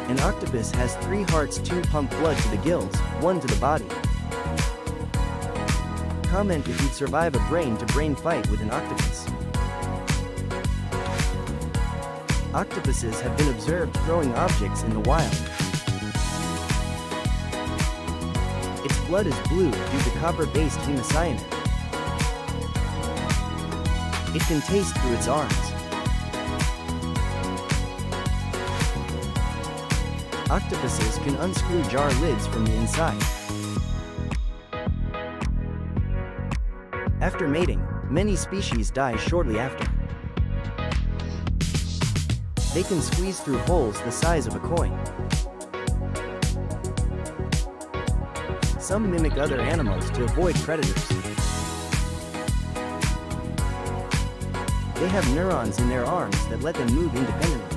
An octopus has 3 hearts, 2 pump blood to the gills, 1 to the body. Comment if you'd survive a brain-to-brain fight with an octopus. Octopuses have been observed throwing objects in the wild. Its blood is blue due to copper-based hemocyanin. It can taste through its arms. Octopuses can unscrew jar lids from the inside. After mating, many species die shortly after. They can squeeze through holes the size of a coin. Some mimic other animals to avoid predators. They have neurons in their arms that let them move independently.